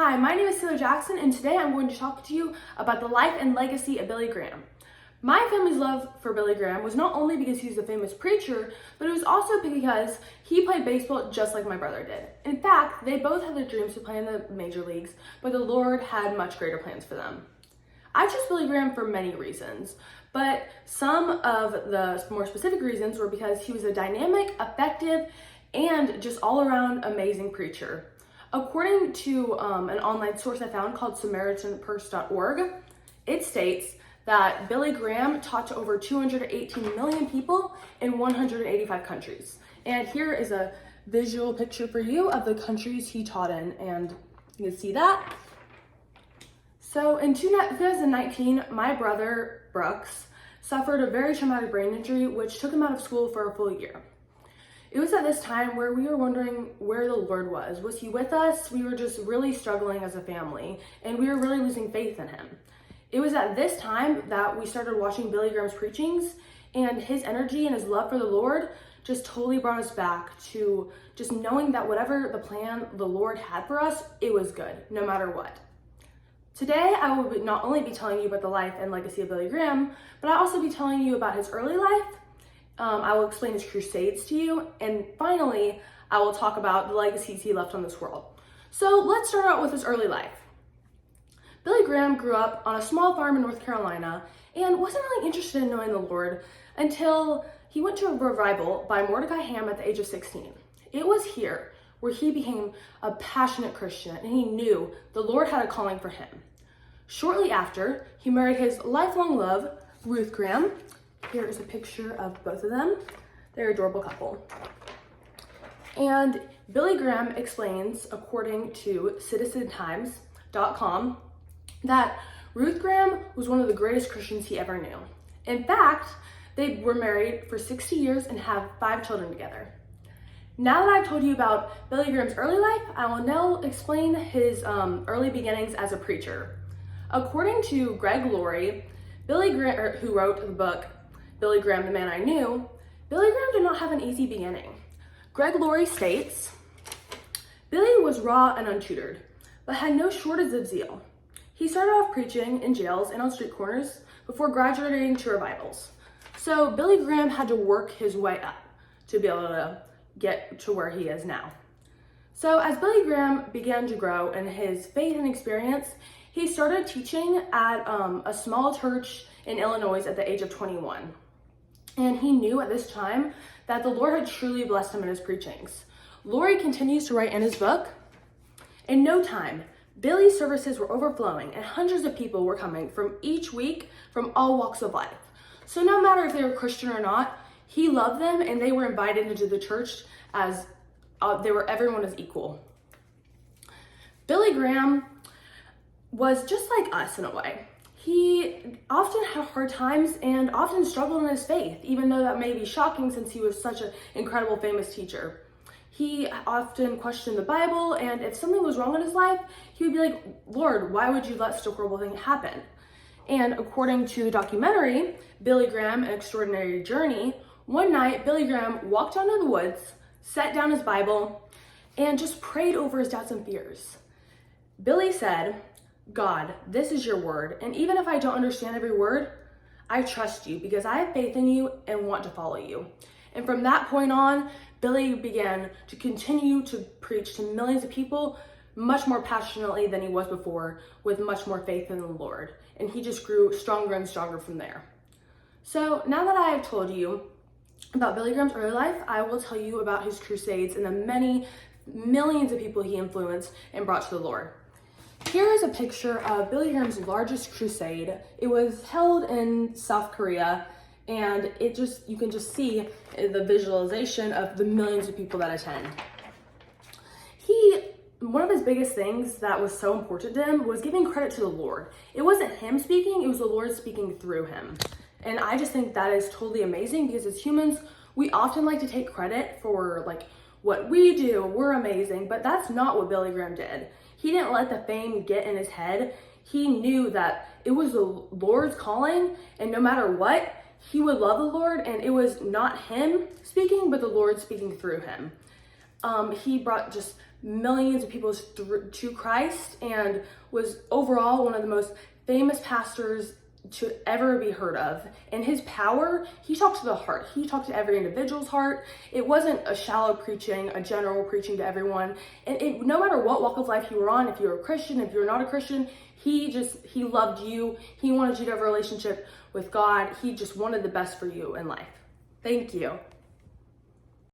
Hi, my name is Taylor Jackson, and today I'm going to talk to you about the life and legacy of Billy Graham. My family's love for Billy Graham was not only because he's a famous preacher, but it was also because he played baseball just like my brother did. In fact, they both had their dreams to play in the major leagues, but the Lord had much greater plans for them. I chose Billy Graham for many reasons, but some of the more specific reasons were because he was a dynamic, effective, and just all-around amazing preacher. According to an online source I found called SamaritanPurse.org, it states that Billy Graham taught to over 218 million people in 185 countries. And here is a visual picture for you of the countries he taught in, and you can see that. So in 2019, my brother, Brooks, suffered a very traumatic brain injury, which took him out of school for a full year. It was at this time where we were wondering where the Lord was. Was he with us? We were just really struggling as a family, and we were really losing faith in him. It was at this time that we started watching Billy Graham's preachings, and his energy and his love for the Lord just totally brought us back to just knowing that whatever the plan the Lord had for us, it was good, no matter what. Today, I will not only be telling you about the life and legacy of Billy Graham, but I'll also be telling you about his early life. I will explain his crusades to you, and finally, I will talk about the legacies he left on this world. So let's start out with his early life. Billy Graham grew up on a small farm in North Carolina and wasn't really interested in knowing the Lord until he went to a revival by Mordecai Ham at the age of 16. It was here where he became a passionate Christian, and he knew the Lord had a calling for him. Shortly after, he married his lifelong love, Ruth Graham. Here is a picture of both of them. They're an adorable couple. And Billy Graham explains, according to CitizenTimes.com, that Ruth Graham was one of the greatest Christians he ever knew. In fact, they were married for 60 years and have 5 children together. Now that I've told you about Billy Graham's early life, I will now explain his early beginnings as a preacher. According to Greg Laurie, Billy Graham, who wrote the book Billy Graham, the Man I Knew, Billy Graham did not have an easy beginning. Greg Laurie states, Billy was raw and untutored, but had no shortage of zeal. He started off preaching in jails and on street corners before graduating to revivals. So Billy Graham had to work his way up to be able to get to where he is now. So as Billy Graham began to grow in his faith and experience, he started teaching at a small church in Illinois at the age of 21. And he knew at this time that the Lord had truly blessed him in his preachings. Laurie continues to write in his book, in no time, Billy's services were overflowing and hundreds of people were coming from each week from all walks of life. So no matter if they were Christian or not, he loved them and they were invited into the church as everyone is equal. Billy Graham was just like us in a way. He often had hard times and often struggled in his faith, even though that may be shocking since he was such an incredible, famous teacher. He often questioned the Bible, and if something was wrong in his life, he would be like, Lord, why would you let such a horrible thing happen? And according to the documentary, Billy Graham, An Extraordinary Journey, one night, Billy Graham walked out into the woods, set down his Bible, and just prayed over his doubts and fears. Billy said, God, this is your word, and even if I don't understand every word, I trust you because I have faith in you and want to follow you. And from that point on, Billy began to continue to preach to millions of people much more passionately than he was before, with much more faith in the Lord. And he just grew stronger and stronger from there. So now that I have told you about Billy Graham's early life, I will tell you about his crusades and the many millions of people he influenced and brought to the Lord. Here is a picture of Billy Graham's largest crusade. It was held in South Korea, and you can just see the visualization of the millions of people that attend. One of his biggest things that was so important to him was giving credit to the Lord. It wasn't him speaking, it was the Lord speaking through him. And I just think that is totally amazing because as humans, we often like to take credit for what we do, we're amazing, but that's not what Billy Graham did. He didn't let the fame get in his head. He knew that it was the Lord's calling, and no matter what, he would love the Lord, and it was not him speaking, but the Lord speaking through him. He brought just millions of people to Christ and was overall one of the most famous pastors to ever be heard of. And his power, he talked to the heart. He talked to every individual's heart. It wasn't a shallow preaching, a general preaching to everyone. And no matter what walk of life you were on, if you were a Christian, if you were not a Christian, he loved you. He wanted you to have a relationship with God. He just wanted the best for you in life. Thank you.